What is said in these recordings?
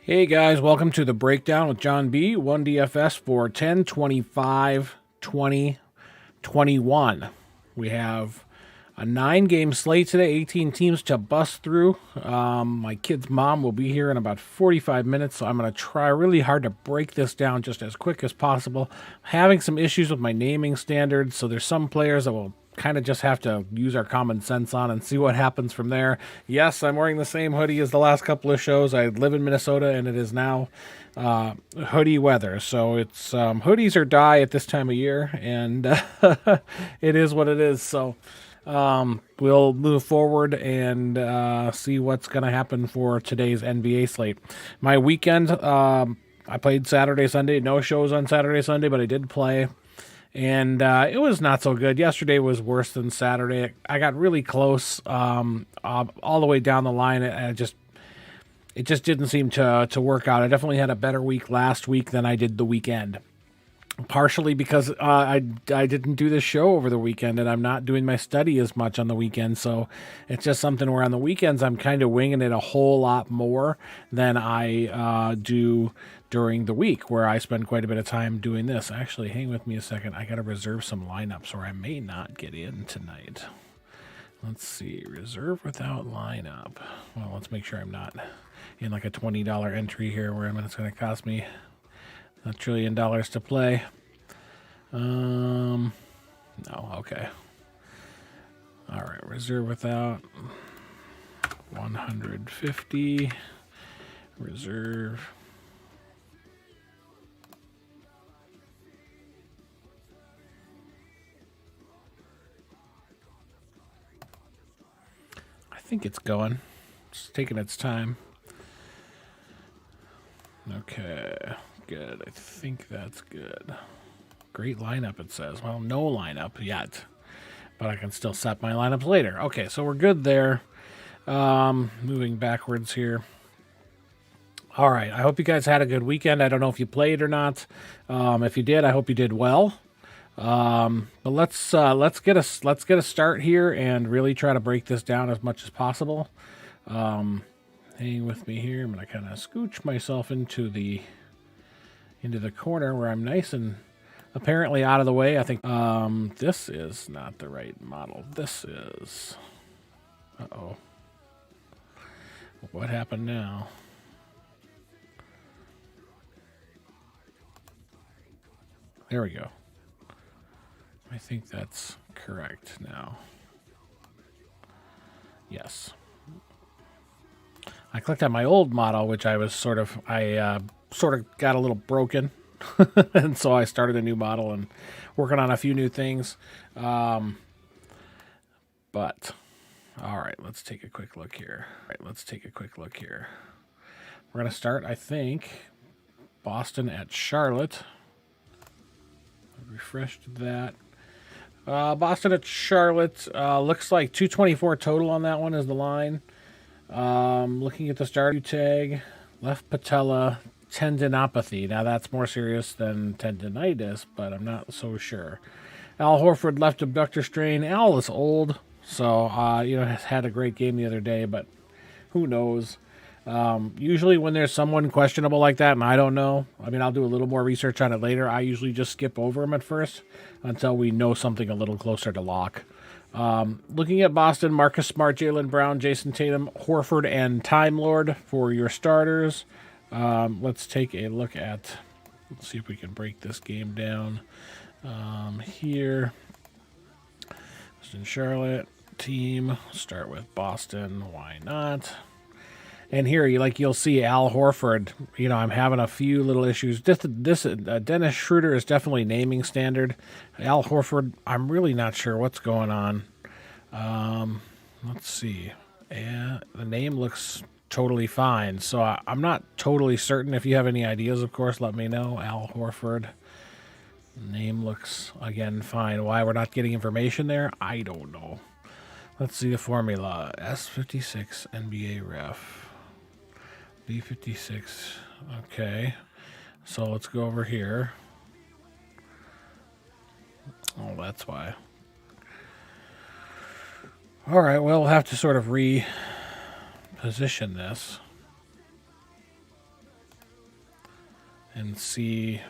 Hey guys, welcome to the breakdown with Jon B, One DFS for 10/25/2021. We have a 9-game slate today, 18 teams to bust through. My kid's mom will be here in about 45 minutes, so I'm going to try really hard to break this down just as quick as possible. Having some issues with my naming standards, so there's some players that will kind of just have to use our common sense on and see what happens from there. Yes, I'm wearing the same hoodie as the last couple of shows. I live in Minnesota, and it is now hoodie weather. So it's hoodies or die at this time of year, and it is what it is. So we'll move forward and see what's going to happen for today's NBA slate. My weekend, I played Saturday, Sunday. No shows on Saturday, Sunday, but I did play. And it was not so good. Yesterday was worse than Saturday. I got really close all the way down the line. It just didn't seem to work out. I definitely had a better week last week than I did the weekend. Partially because I didn't do this show over the weekend, and I'm not doing my study as much on the weekend. So it's just something where on the weekends I'm kind of winging it a whole lot more than I do during the week, where I spend quite a bit of time doing this. Actually, hang with me a second. I got to reserve some lineups, or I may not get in tonight. Let's see. Reserve without lineup. Well, let's make sure I'm not in like a $20 entry here, where it's going to cost me $1 trillion to play. No, okay. All right, reserve without 150. Reserve. I think it's going. It's taking its time. Okay, good. I think that's good. Great lineup, it says. Well, no lineup yet, but I can still set my lineups later. Okay, so we're good there. Moving backwards here. All right, I hope you guys had a good weekend. I don't know if you played or not. If you did, I hope you did well. But let's get a start here and really try to break this down as much as possible. Hang with me here. I'm gonna kind of scooch myself into the corner where I'm nice and apparently out of the way. I think this is not the right model. This is. Uh-oh. What happened now? There we go. I think that's correct now. Yes. I clicked on my old model, which I sort of got a little broken. And so I started a new model and working on a few new things. But all right, let's take a quick look here. We're going to start, I think, Boston at Charlotte. I refreshed that. Boston at Charlotte, looks like 224 total on that one is the line. Looking at the start tag, left patella tendinopathy. Now that's more serious than tendinitis, but I'm not so sure. Al Horford, left abductor strain. Al is old, so has had a great game the other day, but who knows? Usually when there's someone questionable like that, and I don't know, I'll do a little more research on it later. I usually just skip over him at first until we know something a little closer to lock. Looking at Boston, Marcus Smart, Jaylen Brown, Jason Tatum, Horford, and Time Lord for your starters. Let's take a look at, let's see if we can break this game down here. Boston, Charlotte, team. Start with Boston. Why not? And here, you'll see Al Horford. I'm having a few little issues. This Dennis Schroeder is definitely naming standard. Al Horford, I'm really not sure what's going on. Let's see. Yeah, the name looks totally fine. So I'm not totally certain. If you have any ideas, of course, let me know. Al Horford. Name looks, again, fine. Why we're not getting information there, I don't know. Let's see the formula. S56 NBA ref. B56. Okay. So let's go over here. Oh, that's why. All right, well, we'll have to sort of reposition this. and see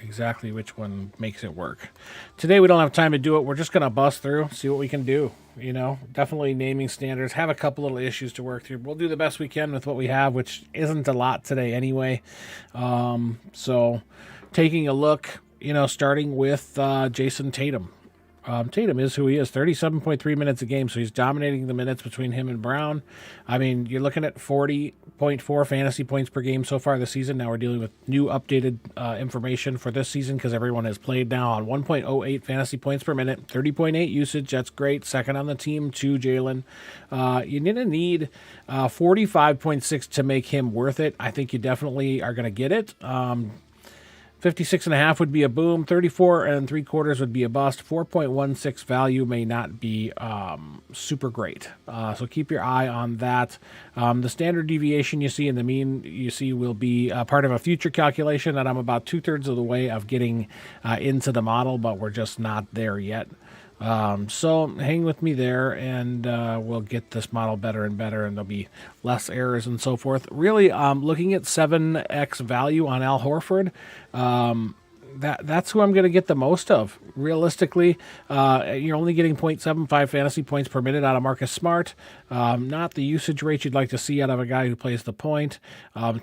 exactly which one makes it work. Today we don't have time to do it. We're just going to bust through, see what we can do. You know, definitely naming standards. Have a couple little issues to work through. We'll do the best we can with what we have, which isn't a lot today anyway. So taking a look, you know, starting with Jason Tatum. Tatum is who he is, 37.3 minutes a game, so he's dominating the minutes between him and Brown. I mean, you're looking at 40.4 fantasy points per game so far this season. Now we're dealing with new updated information for this season because everyone has played now on 1.08 fantasy points per minute, 30.8 usage. That's great. Second on the team to Jalen. You're going to need 45.6 to make him worth it. I think you definitely are going to get it. 56.5 would be a boom. 34.75 would be a bust. 4.16 value may not be super great. So keep your eye on that. The standard deviation you see and the mean you see will be part of a future calculation that I'm about 2/3 of the way of getting into the model, but we're just not there yet. So hang with me there, and we'll get this model better and better, and there'll be less errors and so forth. Really, looking at 7x value on Al Horford, that's who I'm going to get the most of. Realistically, you're only getting 0.75 fantasy points per minute out of Marcus Smart. Not the usage rate you'd like to see out of a guy who plays the point.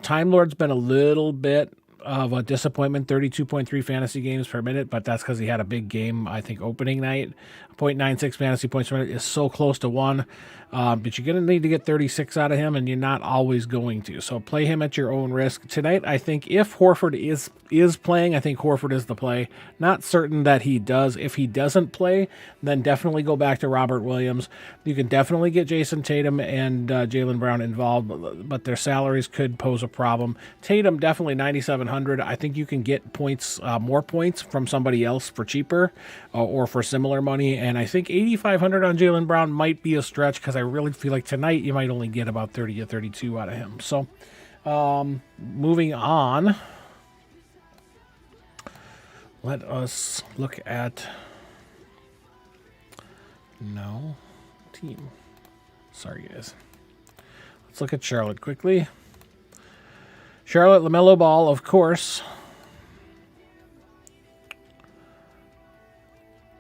Time Lord's been a little bit of a disappointment, 32.3 fantasy games per minute, but that's because he had a big game, I think, opening night. 0.96 fantasy points per minute is so close to 1, but you're going to need to get 36 out of him, and you're not always going to. So play him at your own risk. Tonight, I think if Horford is playing, I think Horford is the play. Not certain that he does. If he doesn't play, then definitely go back to Robert Williams. You can definitely get Jason Tatum and Jaylen Brown involved, but their salaries could pose a problem. Tatum, definitely 9,700. I think you can get points, more points from somebody else for cheaper or for similar money. And I think 8,500 on Jaylen Brown might be a stretch because I really feel like tonight you might only get about 30 to 32 out of him. So moving on, let us look at team. Sorry, guys. Let's look at Charlotte quickly. Charlotte, LaMelo Ball, of course.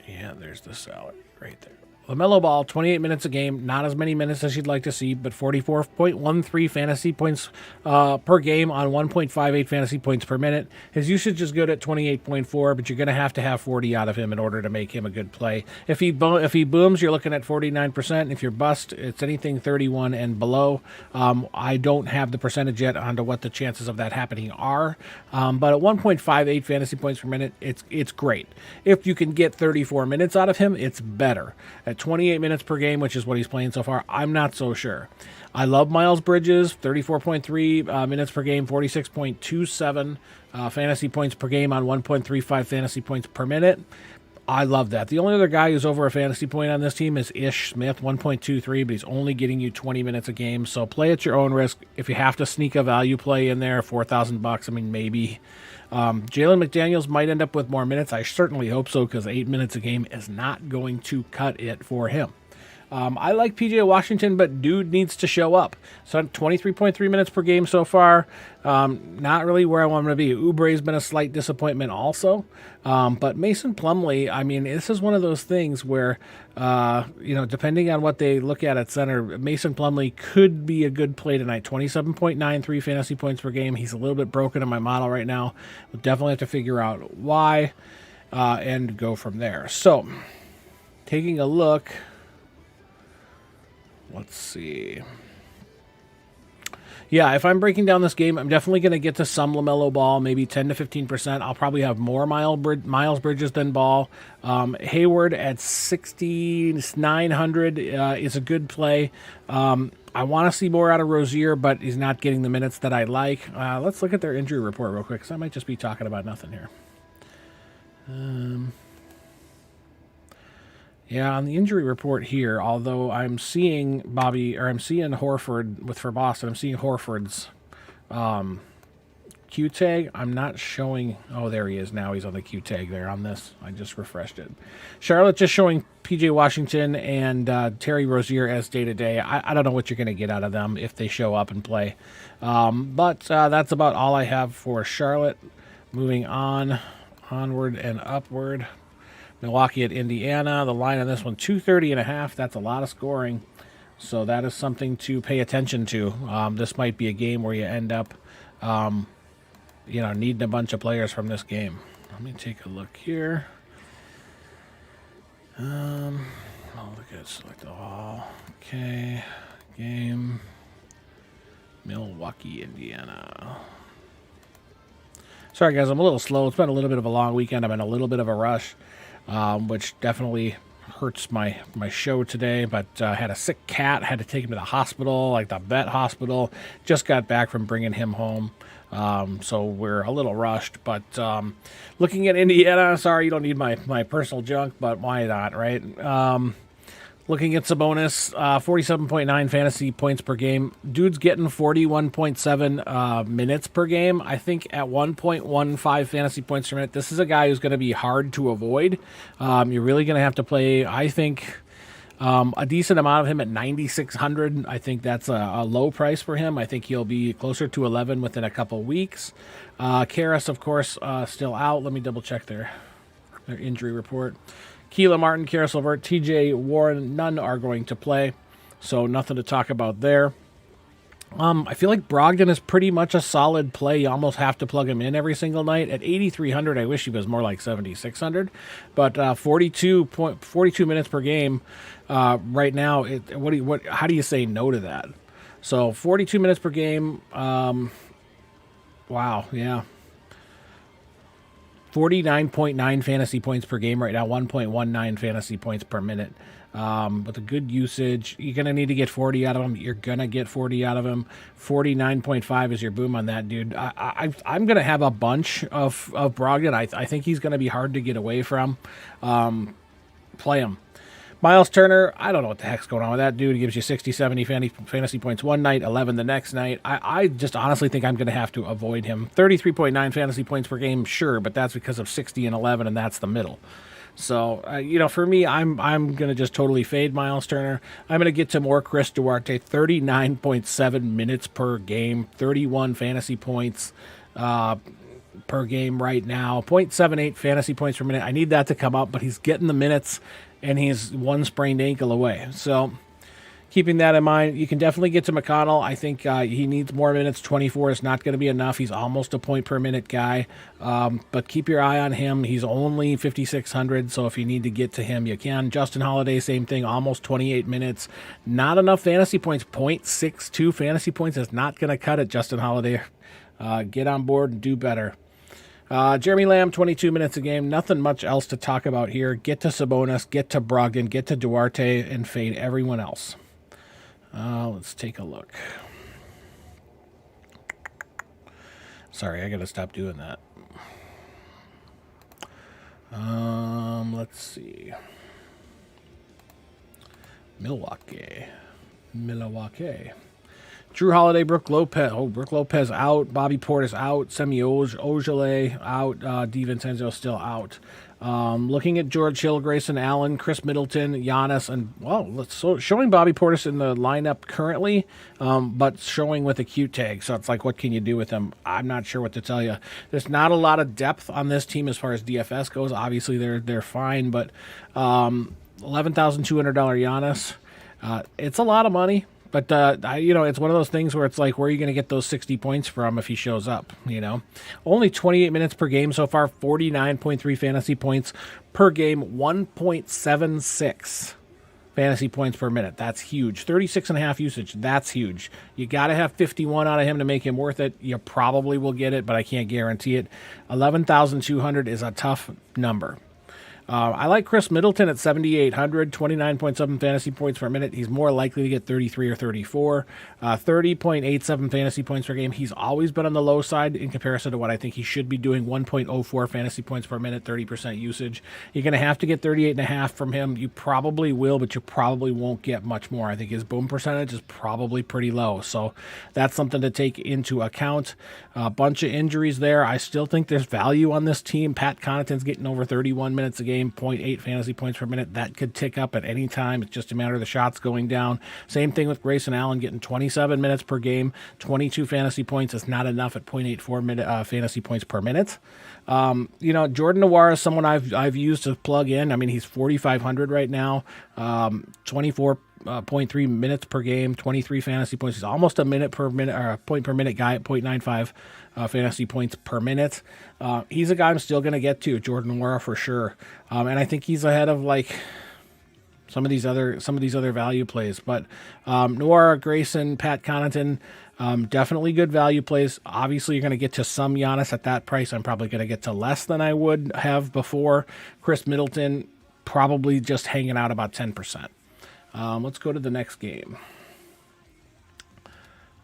Yeah, there's the salary right there. LaMelo Ball, 28 minutes a game, not as many minutes as you'd like to see, but 44.13 fantasy points per game on 1.58 fantasy points per minute. His usage is good at 28.4, but you're going to have 40 out of him in order to make him a good play. If he booms, you're looking at 49%. If you're bust, it's anything 31 and below. I don't have the percentage yet onto what the chances of that happening are, but at 1.58 fantasy points per minute, it's great. If you can get 34 minutes out of him, it's better. At 28 minutes per game, which is what he's playing so far, I'm not so sure. I love Miles Bridges, 34.3 minutes per game, 46.27 fantasy points per game on 1.35 fantasy points per minute. I love that. The only other guy who's over a fantasy point on this team is Ish Smith, 1.23, but he's only getting you 20 minutes a game. So play at your own risk. If you have to sneak a value play in there, $4,000, I mean, maybe. Jalen McDaniels might end up with more minutes. I certainly hope so, because 8 minutes a game is not going to cut it for him. I like PJ Washington, but dude needs to show up. So 23.3 minutes per game so far. Not really where I want him to be. Oubre's been a slight disappointment also. But Mason Plumlee, I mean, this is one of those things where, depending on what they look at center, Mason Plumlee could be a good play tonight. 27.93 fantasy points per game. He's a little bit broken in my model right now. We'll definitely have to figure out why and go from there. So, taking a look. Let's see. Yeah, if I'm breaking down this game, I'm definitely going to get to some LaMelo Ball, maybe 10 to 15%. I'll probably have more Miles Bridges than Ball. Hayward at 6,900 is a good play. I want to see more out of Rozier, but he's not getting the minutes that I like. Let's look at their injury report real quick, because I might just be talking about nothing here. Yeah, on the injury report here, although I'm seeing Horford for Boston, I'm seeing Horford's Q tag. I'm not showing. Oh, there he is now. He's on the Q tag there on this. I just refreshed it. Charlotte just showing PJ Washington and Terry Rozier as day-to-day. I don't know what you're going to get out of them if they show up and play. But that's about all I have for Charlotte. Moving on, onward and upward. Milwaukee at Indiana. The line on this one, 230.5. That's a lot of scoring. So that is something to pay attention to. This might be a game where you end up, needing a bunch of players from this game. Let me take a look here. I'll look at select all. Okay, game. Milwaukee, Indiana. Sorry, guys, I'm a little slow. It's been a little bit of a long weekend. I'm in a little bit of a rush, which definitely hurts my show today. But I had a sick cat. I had to take him to the hospital, like the vet hospital. Just got back from bringing him home. So we're a little rushed. But looking at Indiana, sorry, you don't need my personal junk, but why not, right? Looking at Sabonis, 47.9 fantasy points per game. Dude's getting 41.7 minutes per game. I think at 1.15 fantasy points per minute. This is a guy who's going to be hard to avoid. You're really going to have to play, I think, a decent amount of him at 9,600. I think that's a low price for him. I think he'll be closer to 11 within a couple weeks. Karras, of course, still out. Let me double check their injury report. Keila Martin, Karis LeVert, TJ Warren, none are going to play, so nothing to talk about there. I feel like Brogdon is pretty much a solid play. You almost have to plug him in every single night. At 8,300, I wish he was more like 7,600, but 42 minutes per game right now. How do you say no to that? So 42 minutes per game. Wow, yeah. 49.9 fantasy points per game right now, 1.19 fantasy points per minute. With a good usage, you're going to need to get 40 out of him. You're going to get 40 out of him. 49.5 is your boom on that, dude. I'm going to have a bunch of Brogdon. I think he's going to be hard to get away from. Play him. Miles Turner, I don't know what the heck's going on with that dude. He gives you 60, 70 fantasy points one night, 11 the next night. I just honestly think I'm going to have to avoid him. 33.9 fantasy points per game, sure, but that's because of 60 and 11, and that's the middle. So, for me, I'm going to just totally fade Miles Turner. I'm going to get to more Chris Duarte, 39.7 minutes per game, 31 fantasy points per game right now, 0.78 fantasy points per minute. I need that to come up, but he's getting the minutes, and he's one sprained ankle away. So keeping that in mind, you can definitely get to McConnell. I think he needs more minutes. 24 is not going to be enough. He's almost a point per minute guy. But keep your eye on him. He's only 5,600, so if you need to get to him, you can. Justin Holiday, same thing, almost 28 minutes. Not enough fantasy points. 0.62 fantasy points is not going to cut it, Justin Holiday. Get on board and do better. Jeremy Lamb, 22 minutes a game. Nothing much else to talk about here. Get to Sabonis, get to Brogdon, get to Duarte, and fade everyone else. Let's take a look. Sorry, I got to stop doing that. Let's see. Milwaukee. Drew Holiday, Brook Lopez. Oh, Brook Lopez out. Bobby Portis out. Semi Ojeleye out. DiVincenzo still out. Looking at George Hill, Grayson Allen, Chris Middleton, Giannis, and showing Bobby Portis in the lineup currently, but showing with a Q tag. So it's like, what can you do with him? I'm not sure what to tell you. There's not a lot of depth on this team as far as DFS goes. Obviously, they're fine, but $11,200 Giannis. It's a lot of money. But, it's one of those things where it's like, where are you going to get those 60 points from if he shows up, Only 28 minutes per game so far, 49.3 fantasy points per game, 1.76 fantasy points per minute. That's huge. 36.5 usage. That's huge. You got to have 51 out of him to make him worth it. You probably will get it, but I can't guarantee it. 11,200 is a tough number. I like Chris Middleton at 7,800, 29.7 fantasy points per minute. He's more likely to get 33 or 34. 30.87 fantasy points per game. He's always been on the low side in comparison to what I think he should be doing. 1.04 fantasy points per minute, 30% usage. You're going to have to get 38.5 from him. You probably will, but you probably won't get much more. I think his boom percentage is probably pretty low. So that's something to take into account. A bunch of injuries there. I still think there's value on this team. Pat Connaughton's getting over 31 minutes a game, 0.8 fantasy points per minute. That could tick up at any time. It's just a matter of the shots going down. Same thing with Grayson Allen getting 27 minutes per game, 22 fantasy points is not enough at 0.84 fantasy points per minute. Jordan Noir is someone I've used to plug in. I mean, he's 4,500 right now, 24.3 minutes per game, 23 fantasy points. He's almost a minute per minute or a point per minute guy at 0.95 fantasy points per minute. He's a guy I'm still going to get to, Jordan Noir for sure. And I think he's ahead of like some of these other value plays. But Noir, Grayson, Pat Connaughton, definitely good value plays. Obviously, you're going to get to some Giannis at that price. I'm probably going to get to less than I would have before. Chris Middleton, probably just hanging out about 10%. Let's go to the next game.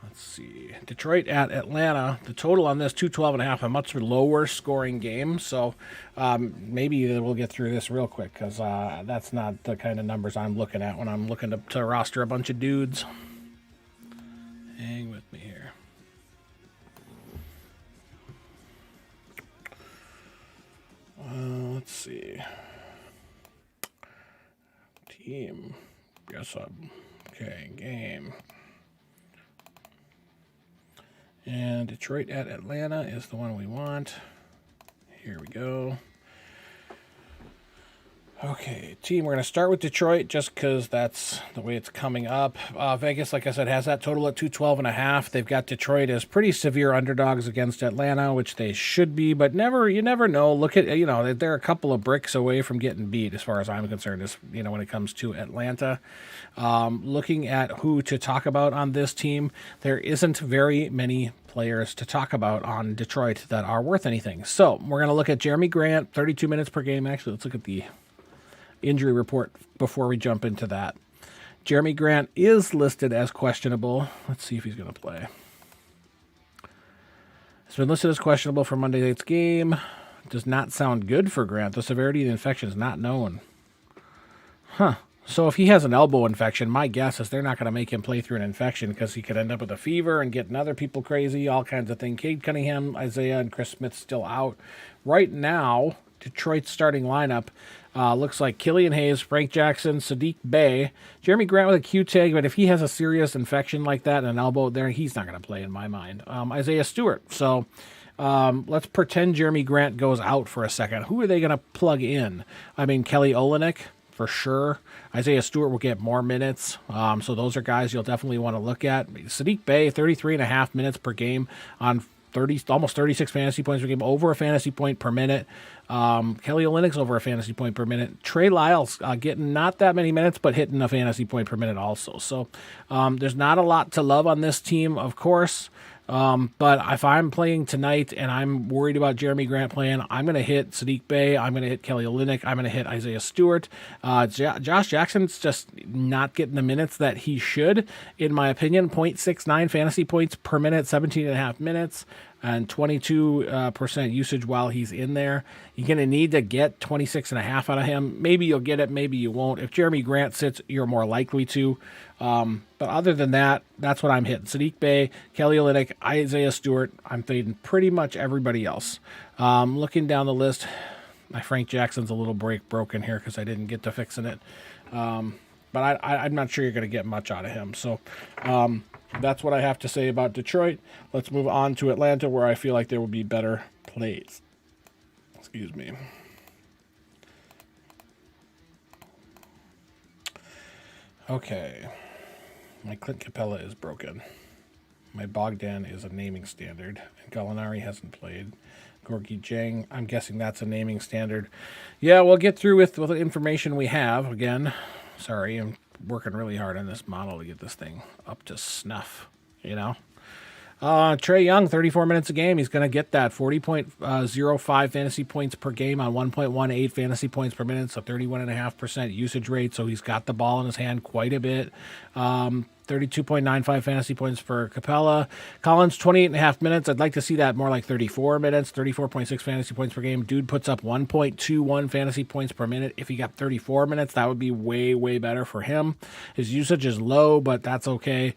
Let's see. Detroit at Atlanta. The total on this, 212.5, a much lower scoring game. So maybe we'll get through this real quick because that's not the kind of numbers I'm looking at when I'm looking to roster a bunch of dudes. Hang with me here. Let's see. Team. Guess I'm okay. Game. And Detroit at Atlanta is the one we want. Here we go. Okay, team, we're going to start with Detroit just because that's the way it's coming up. Vegas, like I said, has that total at 212.5. They've got Detroit as pretty severe underdogs against Atlanta, which they should be, but you never know. Look at, they're a couple of bricks away from getting beat as far as I'm concerned, when it comes to Atlanta. Looking at who to talk about on this team, there isn't very many players to talk about on Detroit that are worth anything. So we're going to look at Jeremy Grant, 32 minutes per game. Actually, let's look at the injury report before we jump into that. Jeremy Grant is listed as questionable. Let's see if he's going to play. He's been listed as questionable for Monday night's game. Does not sound good for Grant. The severity of the infection is not known. So if he has an elbow infection, my guess is they're not going to make him play through an infection because he could end up with a fever and getting other people crazy, all kinds of things. Cade Cunningham, Isaiah, and Chris Smith still out. Right now, Detroit's starting lineup looks like Killian Hayes, Frank Jackson, Sadiq Bey, Jeremy Grant with a Q-tag, but if he has a serious infection like that and an elbow there, he's not going to play in my mind. Isaiah Stewart. So let's pretend Jeremy Grant goes out for a second. Who are they going to plug in? I mean, Kelly Olynyk for sure. Isaiah Stewart will get more minutes. So those are guys you'll definitely want to look at. Sadiq Bey, 33.5 minutes per game on almost 36 fantasy points per game, over a fantasy point per minute. Kelly Olynyk's over a fantasy point per minute. Trey Lyles getting not that many minutes, but hitting a fantasy point per minute also. So there's not a lot to love on this team, of course. But if I'm playing tonight and I'm worried about Jeremy Grant playing, I'm going to hit Sadiq Bey. I'm going to hit Kelly Olynyk. I'm going to hit Isaiah Stewart. Josh Jackson's just not getting the minutes that he should, in my opinion. 0.69 fantasy points per minute, 17.5 minutes, and 22% usage while he's in there. You're going to need to get 26.5 out of him. Maybe you'll get it, maybe you won't. If Jeremy Grant sits, you're more likely to. But other than that, that's what I'm hitting. Sadiq Bey, Kelly Olynyk, Isaiah Stewart. I'm fading pretty much everybody else. Looking down the list, my Frank Jackson's a little broken here because I didn't get to fixing it. But I'm not sure you're going to get much out of him. So that's what I have to say about Detroit. Let's move on to Atlanta, where I feel like there will be better plays. Excuse me. Okay. My Clint Capella is broken. My Bogdan is a naming standard. And Gallinari hasn't played. Gorgie Jang, I'm guessing that's a naming standard. Yeah, we'll get through with the information we have. Again, sorry, I'm working really hard on this model to get this thing up to snuff, Trey Young, 34 minutes a game. He's going to get that 40.05 fantasy points per game on 1.18 fantasy points per minute, so 31.5% usage rate. So he's got the ball in his hand quite a bit. 32.95 fantasy points for Capella. Collins, 28.5 minutes. I'd like to see that more like 34 minutes, 34.6 fantasy points per game. Dude puts up 1.21 fantasy points per minute. If he got 34 minutes, that would be way, way better for him. His usage is low, but that's okay.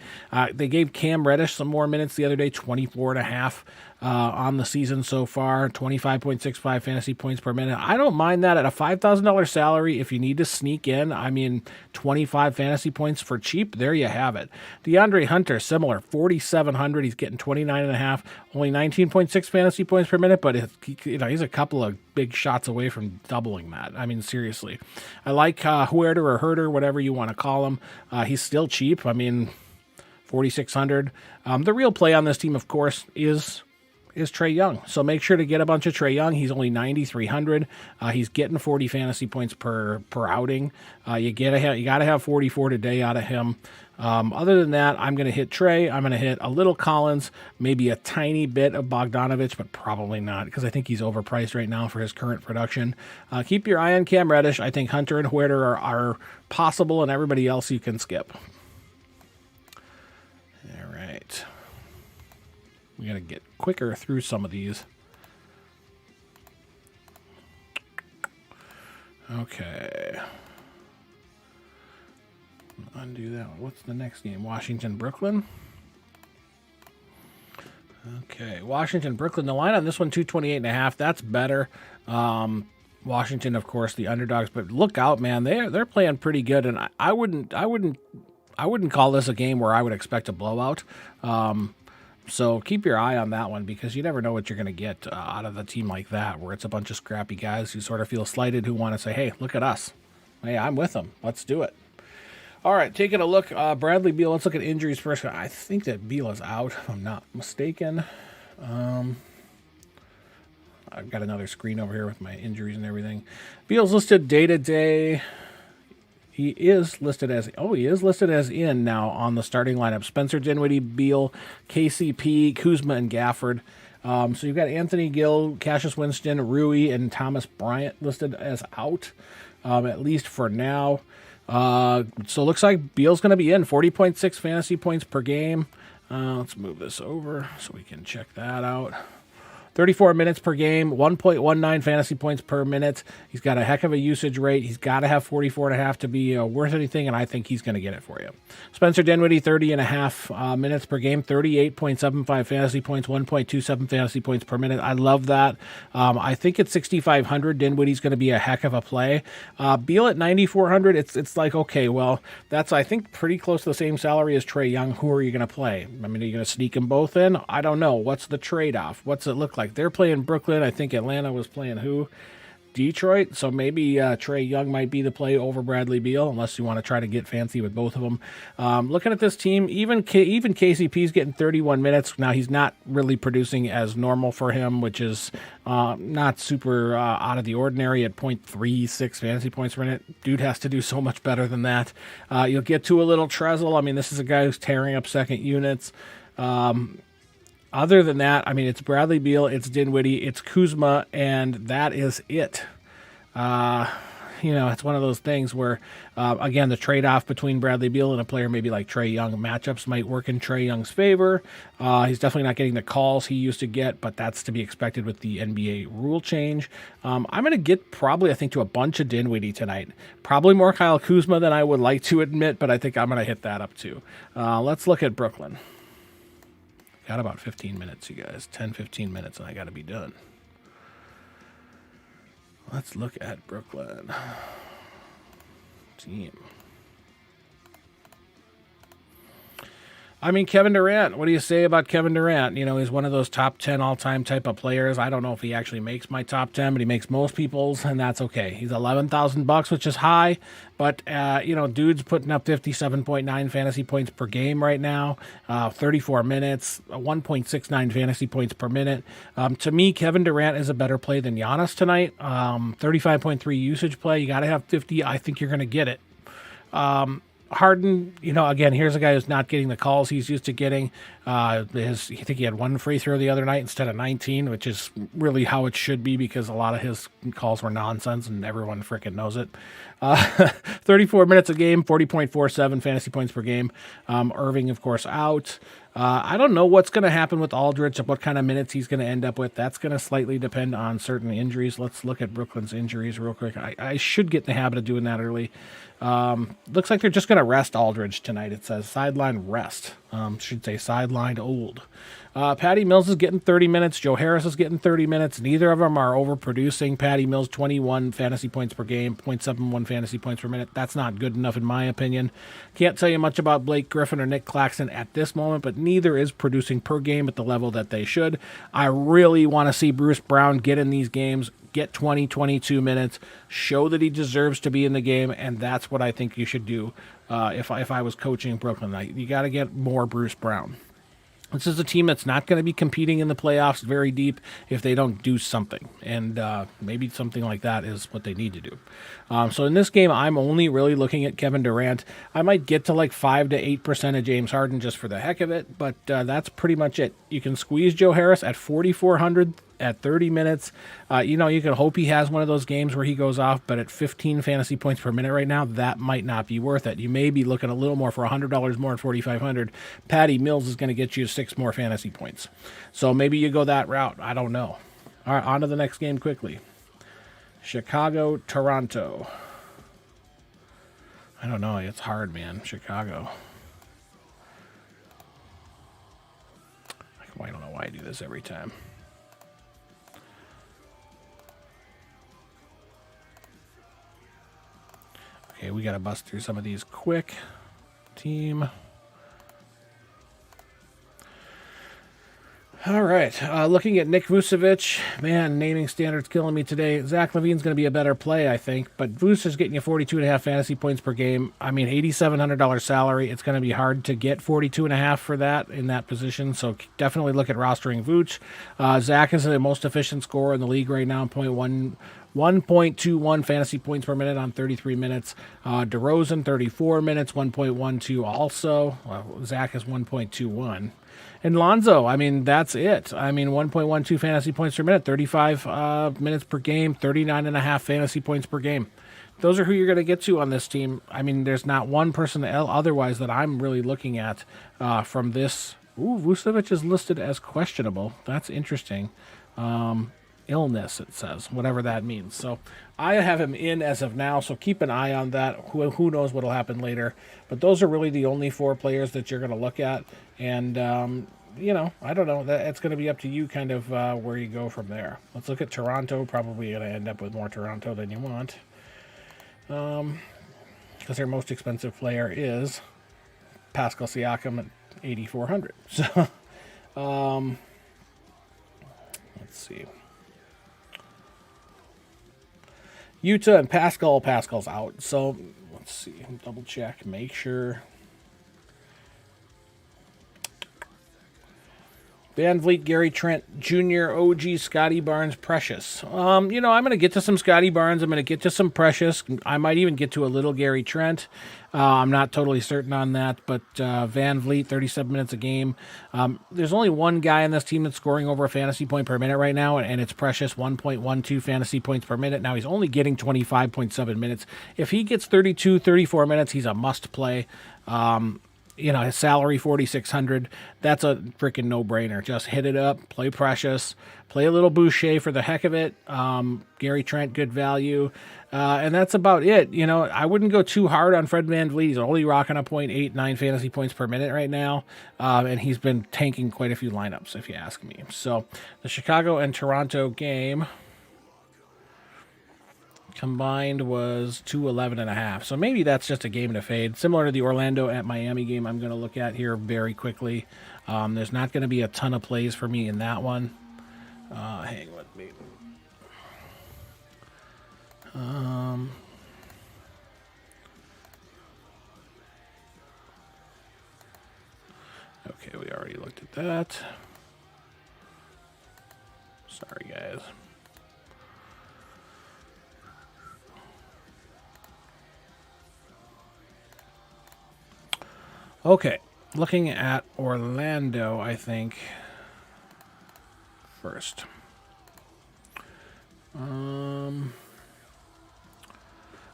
They gave Cam Reddish some more minutes the other day, 24.5 on the season so far, 25.65 fantasy points per minute. I don't mind that at a $5,000 salary. If you need to sneak in, 25 fantasy points for cheap, there you have it. Deandre Hunter, similar, 4,700. He's getting 29.5, only 19.6 fantasy points per minute, but he's a couple of big shots away from doubling that. Seriously. I like Hayward or Herder, whatever you want to call him. He's still cheap. 4,600. The real play on this team, of course, is Trey Young. So make sure to get a bunch of Trey Young. He's only 9,300. He's getting 40 fantasy points per outing. You got to have 44 today out of him. Other than that, I'm going to hit Trey. I'm going to hit a little Collins, maybe a tiny bit of Bogdanovich, but probably not because I think he's overpriced right now for his current production. Keep your eye on Cam Reddish. I think Hunter and Huerter are possible, and everybody else you can skip. All right. We got to get quicker through some of these. Okay. Undo that one. What's the next game? Washington, Brooklyn. Okay. Washington, Brooklyn. The line on this one, 228.5. That's better. Washington, of course, the underdogs, but look out, man. They're playing pretty good, and I wouldn't call this a game where I would expect a blowout. So keep your eye on that one because you never know what you're going to get out of a team like that where it's a bunch of scrappy guys who sort of feel slighted who want to say, hey, look at us. Hey, I'm with them. Let's do it. All right, taking a look. Bradley Beal, let's look at injuries first. I think that Beal is out, if I'm not mistaken. I've got another screen over here with my injuries and everything. Beal's listed day-to-day. He is listed as in now on the starting lineup. Spencer Dinwiddie, Beal, KCP, Kuzma, and Gafford. So you've got Anthony Gill, Cassius Winston, Rui, and Thomas Bryant listed as out, at least for now. So it looks like Beal's going to be in 40.6 fantasy points per game. Let's move this over so we can check that out. 34 minutes per game, 1.19 fantasy points per minute. He's got a heck of a usage rate. He's got to have 44.5 to be worth anything, and I think he's going to get it for you. Spencer Dinwiddie, 30.5 minutes per game, 38.75 fantasy points, 1.27 fantasy points per minute. I love that. I think at 6,500, Dinwiddie's going to be a heck of a play. Beal at 9,400, it's like, okay, well, that's, I think, pretty close to the same salary as Trey Young. Who are you going to play? Are you going to sneak them both in? I don't know. What's the trade-off? What's it look like? They're playing Brooklyn. I think Atlanta was playing who? Detroit. So maybe Trey Young might be the play over Bradley Beal, unless you want to try to get fancy with both of them. Looking at this team, even KCP's getting 31 minutes. Now, he's not really producing as normal for him, which is not super out of the ordinary at 0.36 fantasy points per minute. Dude has to do so much better than that. You'll get to a little Trezl. This is a guy who's tearing up second units. Other than that, it's Bradley Beal, it's Dinwiddie, it's Kuzma, and that is it. It's one of those things where, again, the trade-off between Bradley Beal and a player maybe like Trey Young, matchups might work in Trey Young's favor. He's definitely not getting the calls he used to get, but that's to be expected with the NBA rule change. I'm going to get probably, I think, to a bunch of Dinwiddie tonight. Probably more Kyle Kuzma than I would like to admit, but I think I'm going to hit that up too. Let's look at Brooklyn. Got about 15 minutes, you guys. 10, 15 minutes, and I got to be done. Let's look at Brooklyn. Team. Kevin Durant. What do you say about Kevin Durant? He's one of those top 10 all-time type of players. I don't know if he actually makes my top 10, but he makes most people's, and that's okay. He's $11,000, which is high, but, dude's putting up 57.9 fantasy points per game right now, 34 minutes, 1.69 fantasy points per minute. To me, Kevin Durant is a better play than Giannis tonight. 35.3 usage play. You got to have 50. I think you're going to get it. Harden, again, here's a guy who's not getting the calls he's used to getting. I think he had one free throw the other night instead of 19, which is really how it should be because a lot of his calls were nonsense and everyone freaking knows it. 34 minutes a game, 40.47 fantasy points per game. Irving, of course, out. I don't know what's going to happen with Aldridge and what kind of minutes he's going to end up with. That's going to slightly depend on certain injuries. Let's look at Brooklyn's injuries real quick. I should get in the habit of doing that early. Looks like they're just going to rest Aldridge tonight. It says sideline rest. Should say sidelined old. Patty Mills is getting 30 minutes. Joe Harris is getting 30 minutes. Neither of them are overproducing. Patty Mills, 21 fantasy points per game, 0.71 fantasy points per minute. That's not good enough in my opinion. Can't tell you much about Blake Griffin or Nick Claxton at this moment, but neither is producing per game at the level that they should. I really want to see Bruce Brown get in these games, get 20, 22 minutes, show that he deserves to be in the game, and that's what I think you should do if I was coaching Brooklyn. You got to get more Bruce Brown. This is a team that's not going to be competing in the playoffs very deep if they don't do something, and maybe something like that is what they need to do. So in this game, I'm only really looking at Kevin Durant. I might get to like 5 to 8% of James Harden just for the heck of it, but that's pretty much it. You can squeeze Joe Harris at 4,400 at 30 minutes. You can hope he has one of those games where he goes off, but at 15 fantasy points per minute right now, that might not be worth it. You may be looking a little more for $100 more at 4,500. Patty Mills is going to get you 6 more fantasy points. So maybe you go that route. I don't know. All right, on to the next game quickly. Chicago, Toronto. I don't know. It's hard, man. Chicago. I don't know why I do this every time. Okay, we got to bust through some of these quick. Team. All right, looking at Nick Vucevic. Man, naming standards killing me today. Zach LaVine's going to be a better play, I think. But Vuce is getting you 42.5 fantasy points per game. I mean, $8,700 salary. It's going to be hard to get 42.5 for that in that position. So definitely look at rostering Vuce. Zach is the most efficient scorer in the league right now, 1.21 fantasy points per minute on 33 minutes. DeRozan, 34 minutes, 1.12 also. Zach is 1.21. And Lonzo, I mean, that's it. I mean, 1.12 fantasy points per minute, 35 minutes per game, 39.5 fantasy points per game. Those are who you're going to get to on this team. I mean, there's not one person otherwise that I'm really looking at from this. Ooh, Vucevic is listed as questionable. That's interesting. Illness, it says, whatever that means. So I have him in as of now, so keep an eye on that. Who knows what will happen later. But those are really the only 4 players that you're going to look at. And, I don't know. It's going to be up to you kind of where you go from there. Let's look at Toronto. Probably going to end up with more Toronto than you want. Because their most expensive player is Pascal Siakam at 8,400. So, let's see. Utah and Pascal's out. So let's see, double check, make sure. Van Vliet, Gary Trent Jr., OG, Scotty Barnes, Precious. I'm going to get to some Scotty Barnes. I'm going to get to some Precious. I might even get to a little Gary Trent. I'm not totally certain on that, but Van Vliet, 37 minutes a game. There's only one guy in this team that's scoring over a fantasy point per minute right now, and it's Precious, 1.12 fantasy points per minute. Now he's only getting 25.7 minutes. If he gets 32, 34 minutes, he's a must play. His salary, $4,600. That's a freaking no-brainer. Just hit it up, play Precious, play a little Boucher for the heck of it. Gary Trent, good value. And that's about it. I wouldn't go too hard on Fred VanVleet. He's only rocking a 0.89 fantasy points per minute right now. And he's been tanking quite a few lineups, if you ask me. So the Chicago and Toronto game combined was 211.5. So maybe that's just a game and a fade. Similar to the Orlando at Miami game I'm going to look at here very quickly. There's not going to be a ton of plays for me in that one. Hang with me. Okay, we already looked at that. Sorry, guys. Okay, looking at Orlando, I think, first.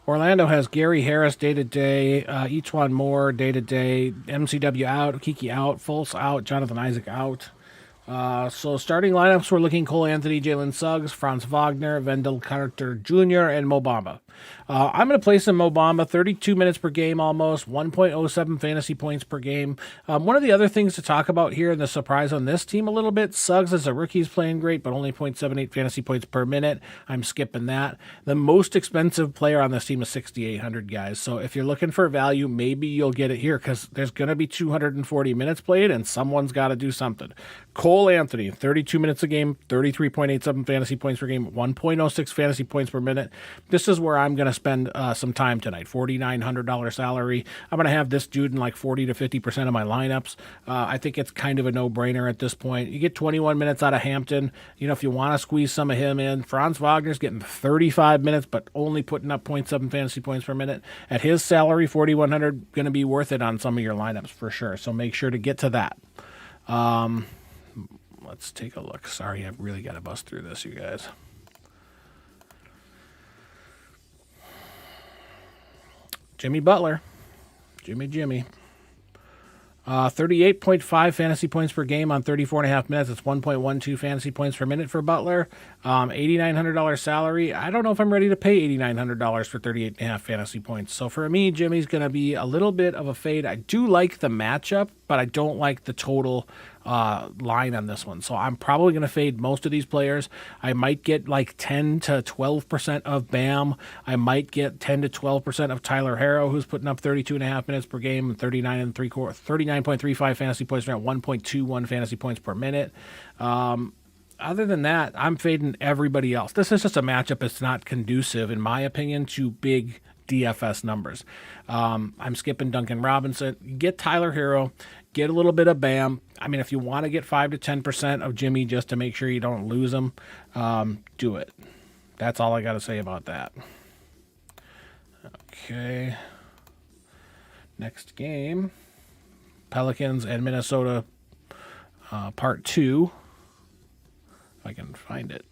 Orlando has Gary Harris day-to-day, Etuan Moore day-to-day, MCW out, Kiki out, Fultz out, Jonathan Isaac out. So starting lineups, we're looking Cole Anthony, Jalen Suggs, Franz Wagner, Wendell Carter Jr., and Mo Bamba. I'm going to place in Mo Bamba, 32 minutes per game almost, 1.07 fantasy points per game. One of the other things to talk about here, and the surprise on this team a little bit, Suggs as a rookie is playing great, but only 0.78 fantasy points per minute. I'm skipping that. The most expensive player on this team is 6,800, guys. So if you're looking for value, maybe you'll get it here because there's going to be 240 minutes played, and someone's got to do something. Cole Anthony, 32 minutes a game, 33.87 fantasy points per game, 1.06 fantasy points per minute. This is where I'm going to spend some time tonight. $4,900 salary. I'm going to have this dude in like 40 to 50% of my lineups. I think it's kind of a no-brainer at this point. You get 21 minutes out of Hampton. You know, if you want to squeeze some of him in, Franz Wagner's getting 35 minutes, but only putting up 0.7 fantasy points per minute. At his salary, 4,100, going to be worth it on some of your lineups for sure. So make sure to get to that. Let's take a look. Sorry, I've really got to bust through this, you guys. Jimmy Butler. Jimmy. 38.5 fantasy points per game on 34.5 minutes. It's 1.12 fantasy points per minute for Butler. $8,900 salary. I don't know if I'm ready to pay $8,900 for 38.5 fantasy points. So for me, Jimmy's going to be a little bit of a fade. I do like the matchup, but I don't like the total line on this one. So I'm probably going to fade most of these players. I might get like 10 to 12% of Bam. I might get 10 to 12% of Tyler Harrow, who's putting up 32.5 minutes per game and 39.35 fantasy points, around 1.21 fantasy points per minute. Other than that, I'm fading everybody else. This is just a matchup that's not conducive, in my opinion, to big DFS numbers. I'm skipping Duncan Robinson. Get Tyler Harrow. Get a little bit of Bam. I mean, if you want to get 5 to 10% of Jimmy just to make sure you don't lose him, do it. That's all I got to say about that. Okay. Next game. Pelicans and Minnesota, part 2. If I can find it.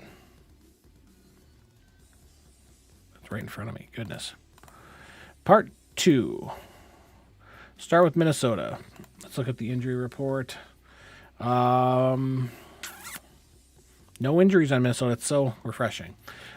It's right in front of me. Goodness. Part 2. Start with Minnesota. Let's look at the injury report. No injuries on Minnesota. It's so refreshing.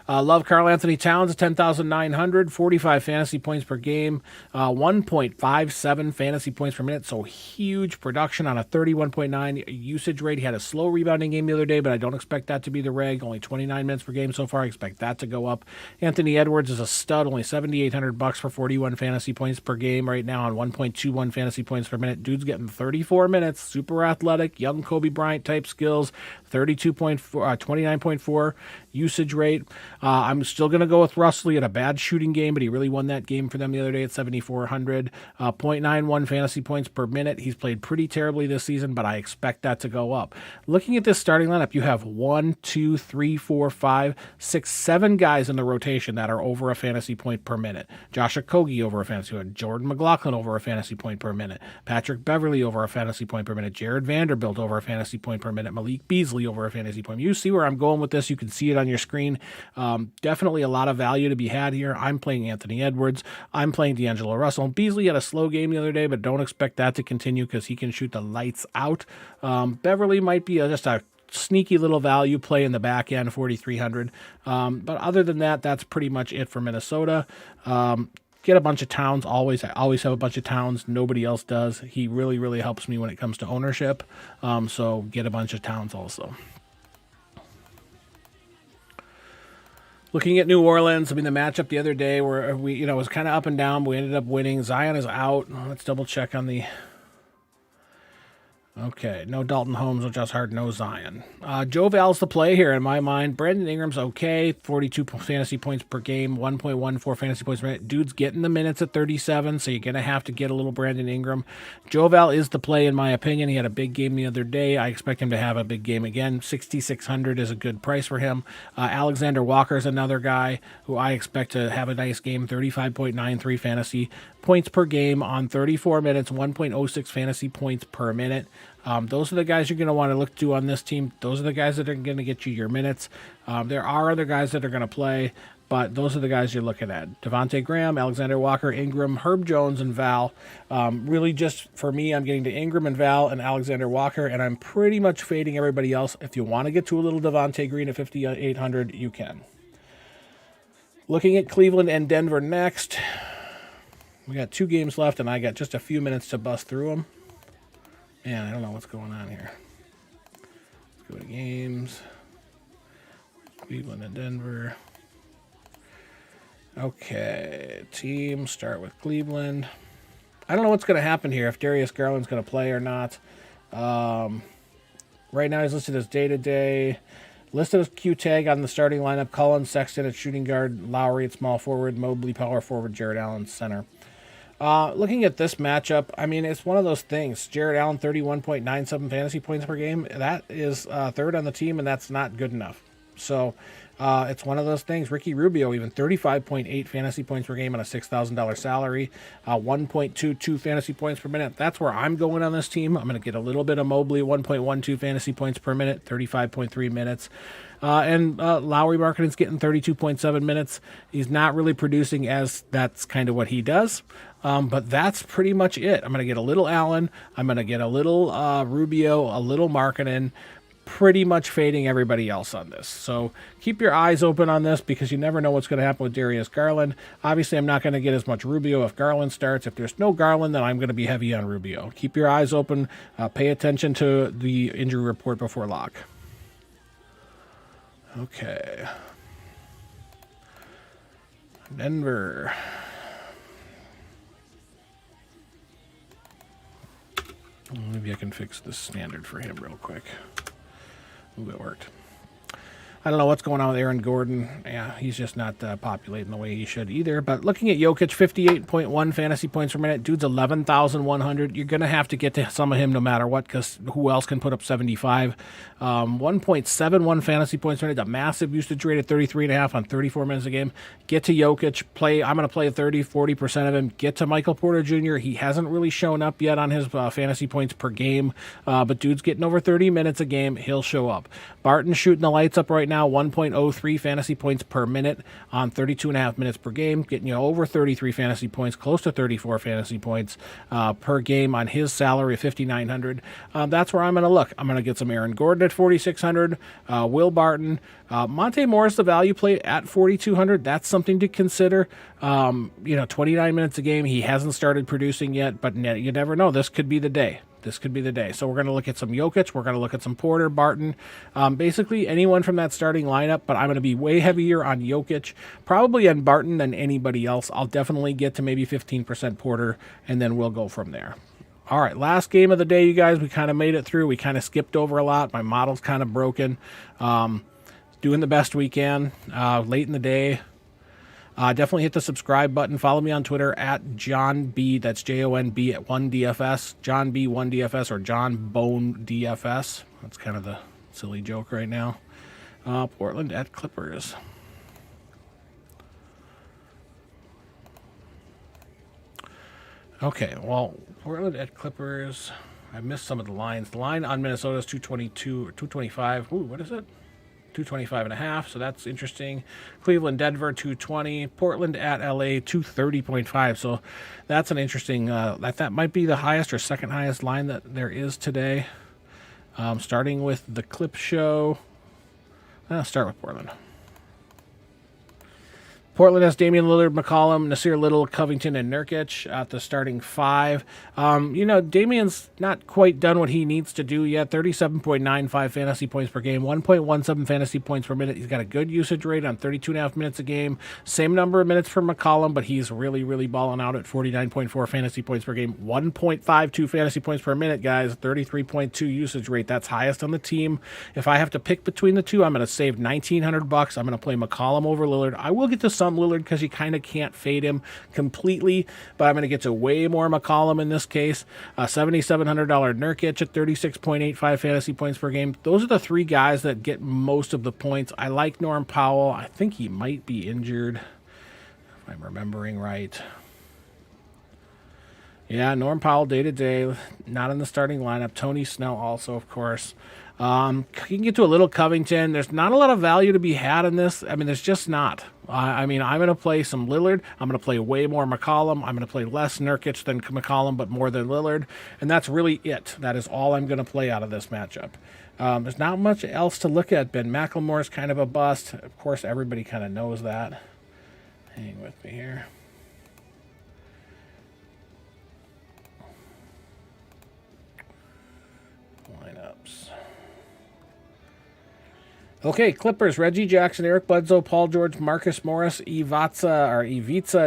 Love Karl Anthony Towns at 10,900, 45 fantasy points per game, 1.57 fantasy points per minute. So huge production on a 31.9 usage rate. He had a slow rebounding game the other day, but I don't expect that to be the reg. Only 29 minutes per game so far. I expect that to go up. Anthony Edwards is a stud, only $7,800 for 41 fantasy points per game right now on 1.21 fantasy points per minute. Dude's getting 34 minutes, super athletic, young Kobe Bryant type skills, 29.4 usage rate. I'm still going to go with Russell. He had a bad shooting game, but he really won that game for them the other day at 7,400. 0.91 fantasy points per minute. He's played pretty terribly this season, but I expect that to go up. Looking at this starting lineup, you have 1, 2, 3, 4, 5, 6, 7 guys in the rotation that are over a fantasy point per minute. Josh Okogie over a fantasy point. Jordan McLaughlin over a fantasy point per minute. Patrick Beverly over a fantasy point per minute. Jared Vanderbilt over a fantasy point per minute. Malik Beasley over a fantasy point. You see where I'm going with this. You can see it on your screen. Definitely a lot of value to be had here. I'm playing Anthony Edwards. I'm playing D'Angelo Russell. Beasley had a slow game the other day, but don't expect that to continue because he can shoot the lights out. Beverly might be just a sneaky little value play in the back end, 4,300. But other than that, that's pretty much it for Minnesota. Get a bunch of Towns. I always have a bunch of Towns. Nobody else does. He really, really helps me when it comes to ownership. So get a bunch of Towns also. Looking at New Orleans, I mean, the matchup the other day where we, was kind of up and down, but we ended up winning. Zion is out. Let's double check on the Okay, no Dalton Holmes, no Josh Hart, no Zion. Joe Val's the play here in my mind. Brandon Ingram's okay, 42 fantasy points per game, 1.14 fantasy points per minute. Dude's getting the minutes at 37, so you're going to have to get a little Brandon Ingram. Joe Val is the play in my opinion. He had a big game the other day. I expect him to have a big game again. 6,600 is a good price for him. Alexander Walker's another guy who I expect to have a nice game, 35.93 fantasy points per game on 34 minutes, 1.06 fantasy points per minute. Those are the guys you're going to want to look to on this team. Those are the guys that are going to get you your minutes. There are other guys that are going to play, but those are the guys you're looking at. Devontae Graham, Alexander Walker, Ingram, Herb Jones, and Val. Really just for me, I'm getting to Ingram and Val and Alexander Walker, and I'm pretty much fading everybody else. If you want to get to a little Devontae Green at 5,800, you can. Looking at Cleveland and Denver next. We got 2 games left, and I got just a few minutes to bust through them. Man, I don't know what's going on here. Let's go to games. Cleveland and Denver. Okay, team, start with Cleveland. I don't know what's going to happen here, if Darius Garland's going to play or not. Right now he's listed as day-to-day. Listed as Q-tag on the starting lineup. Collins, Sexton at shooting guard. Lowry at small forward. Mobley, power forward. Jared Allen, center. Looking at this matchup, I mean, it's one of those things. Jared Allen, 31.97 fantasy points per game. That is third on the team, and that's not good enough. So it's one of those things. Ricky Rubio, even 35.8 fantasy points per game on a $6,000 salary, 1.22 fantasy points per minute. That's where I'm going on this team. I'm going to get a little bit of Mobley, 1.12 fantasy points per minute, 35.3 minutes. And Lowry Markkanen's getting 32.7 minutes. He's not really producing as that's kind of what he does. But that's pretty much it. I'm going to get a little Allen. I'm going to get a little Rubio, a little Markkanen, pretty much fading everybody else on this. So keep your eyes open on this because you never know what's going to happen with Darius Garland. Obviously, I'm not going to get as much Rubio if Garland starts. If there's no Garland, then I'm going to be heavy on Rubio. Keep your eyes open. Pay attention to the injury report before lock. Okay. Denver. Maybe I can fix the standard for him real quick. Ooh, it worked. I don't know what's going on with Aaron Gordon. Yeah, he's just not populating the way he should either. But looking at Jokic, 58.1 fantasy points per minute. Dude's 11,100. You're going to have to get to some of him no matter what because who else can put up 75? 1.71 fantasy points per minute. A massive usage rate at 33.5 on 34 minutes a game. Get to Jokic. I'm going to play 30, 40% of him. Get to Michael Porter Jr. He hasn't really shown up yet on his fantasy points per game. But dude's getting over 30 minutes a game. He'll show up. Barton's shooting the lights up right now. 1.03 fantasy points per minute on 32.5 minutes per game, getting you over 33 fantasy points, close to 34 fantasy points per game on his salary of 5,900. That's where I'm going to look. I'm going to get some Aaron Gordon at 4,600, Will Barton, Monte Morris, the value play at 4,200. That's something to consider. 29 minutes a game. He hasn't started producing yet, but you never know. This could be the day. So we're going to look at some Jokic. We're going to look at some Porter, Barton, basically anyone from that starting lineup, but I'm going to be way heavier on Jokic, probably on Barton than anybody else. I'll definitely get to maybe 15% Porter, and then we'll go from there. All right, last game of the day, you guys. We kind of made it through. We kind of skipped over a lot. My model's kind of broken. Doing the best we can late in the day. Definitely hit the subscribe button. Follow me on Twitter at Jon B. That's JONB at One DFS. Jon B. One DFS or Jon Bone DFS. That's kind of the silly joke right now. Portland at Clippers. Okay, well, Portland at Clippers. I missed some of the lines. The line on Minnesota is 222 or 225. Ooh, what is it? 225.5, so that's interesting. Cleveland, Denver, 220. Portland at LA, 230.5. So that's an interesting. That might be the highest or second highest line that there is today. Starting with the clip show. I'll start with Portland. Portland has Damian Lillard, McCollum, Nasir Little, Covington, and Nurkic at the starting 5. Damian's not quite done what he needs to do yet. 37.95 fantasy points per game, 1.17 fantasy points per minute. He's got a good usage rate on 32.5 minutes a game. Same number of minutes for McCollum, but he's really, really balling out at 49.4 fantasy points per game, 1.52 fantasy points per minute, guys. 33.2 usage rate. That's highest on the team. If I have to pick between the two, I'm going to save $1,900. I'm going to play McCollum over Lillard. I will get to some Lillard because you kind of can't fade him completely, but I'm going to get to way more McCollum in this case. $7,700 Nurkic at 36.85 fantasy points per game. Those are the three guys that get most of the points. I like Norm Powell. I think he might be injured, if I'm remembering right. Yeah, Norm Powell day-to-day, not in the starting lineup. Tony Snell also, of course. You can get to a little Covington. There's not a lot of value to be had in this. I mean, there's just not. I'm going to play some Lillard. I'm going to play way more McCollum. I'm going to play less Nurkic than McCollum, but more than Lillard. And that's really it. That is all I'm going to play out of this matchup. There's not much else to look at. Ben McLemore is kind of a bust. Of course, everybody kind of knows that. Hang with me here. Lineups. Okay, Clippers, Reggie Jackson, Eric Bledsoe, Paul George, Marcus Morris, Ivica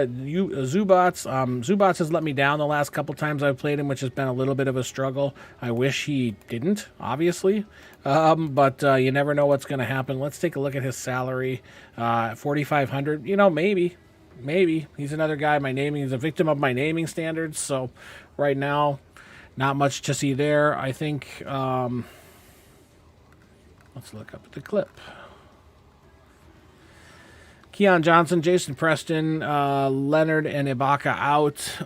Zubats. Zubats has let me down the last couple times I've played him, which has been a little bit of a struggle. I wish he didn't, obviously, but you never know what's going to happen. Let's take a look at his salary, $4,500. Maybe. He's another guy. He's a victim of my naming standards, so right now, not much to see there. I think... let's look up at the clip. Keon Johnson, Jason Preston, Leonard, and Ibaka out.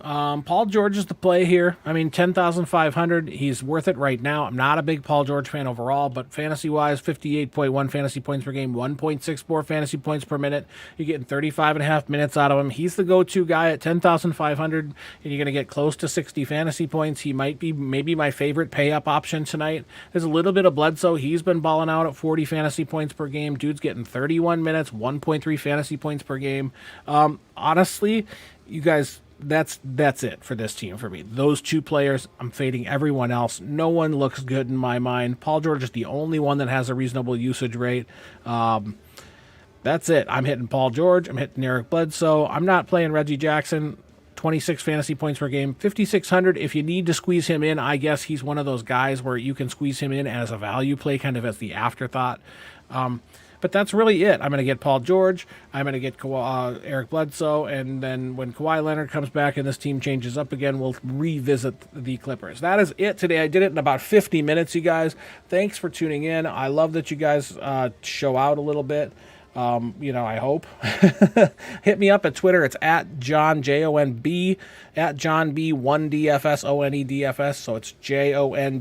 Paul George is the play here. I mean, 10,500. He's worth it right now. I'm not a big Paul George fan overall, but fantasy-wise, 58.1 fantasy points per game, 1.64 fantasy points per minute. You're getting 35.5 minutes out of him. He's the go-to guy at 10,500, and you're going to get close to 60 fantasy points. He might be maybe my favorite pay-up option tonight. There's a little bit of Bledsoe. He's been balling out at 40 fantasy points per game. Dude's getting 31 minutes, 1.3 fantasy points per game. Honestly, you guys, that's it for this team for me. Those two players, I'm fading everyone else. No one looks good in my mind. Paul George is the only one that has a reasonable usage rate. That's it. I'm hitting Paul George. I'm hitting Eric Bledsoe. I'm not playing Reggie Jackson. 26 fantasy points per game, 5,600. If you need to squeeze him in, I guess he's one of those guys where you can squeeze him in as a value play, kind of as the afterthought. But that's really it. I'm going to get Paul George. I'm going to get Eric Bledsoe. And then when Kawhi Leonard comes back and this team changes up again, we'll revisit the Clippers. That is it today. I did it in about 50 minutes, you guys. Thanks for tuning in. I love that you guys show out a little bit. I hope. Hit me up at Twitter. It's at Jon, Jon B, at Jon B, One DFS, ONEDFS. So it's JONBONEDFS.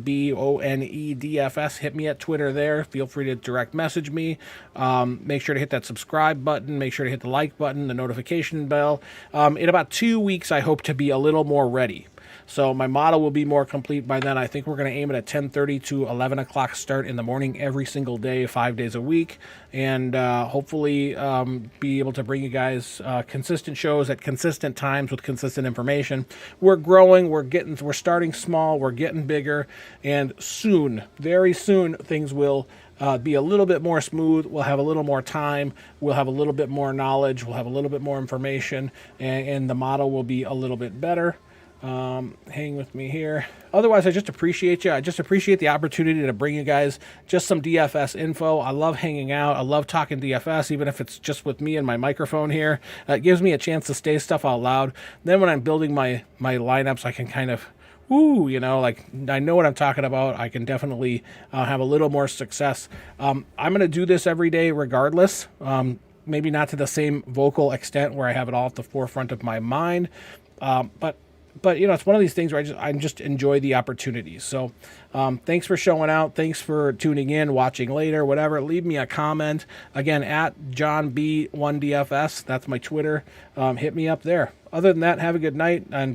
Hit me at Twitter there. Feel free to direct message me. Make sure to hit that subscribe button. Make sure to hit the like button, the notification bell. In about 2 weeks, I hope to be a little more ready. So my model will be more complete by then. I think we're going to aim at a 10:30 to 11 o'clock start in the morning every single day, 5 days a week, and hopefully be able to bring you guys consistent shows at consistent times with consistent information. We're growing. We're starting small. We're getting bigger, and soon, very soon, things will be a little bit more smooth. We'll have a little more time. We'll have a little bit more knowledge. We'll have a little bit more information, and the model will be a little bit better. Hang with me here. Otherwise, I just appreciate you. I just appreciate the opportunity to bring you guys just some DFS info. I love hanging out. I love talking DFS, even if it's just with me and my microphone here. It gives me a chance to say stuff out loud. Then when I'm building my lineups, I can kind of, I know what I'm talking about. I can definitely have a little more success. I'm going to do this every day regardless. Maybe not to the same vocal extent where I have it all at the forefront of my mind. But it's one of these things where I just enjoy the opportunities. So thanks for showing out. Thanks for tuning in, watching later, whatever. Leave me a comment. Again, at Jon B, One DFS. That's my Twitter. Hit me up there. Other than that, have a good night. And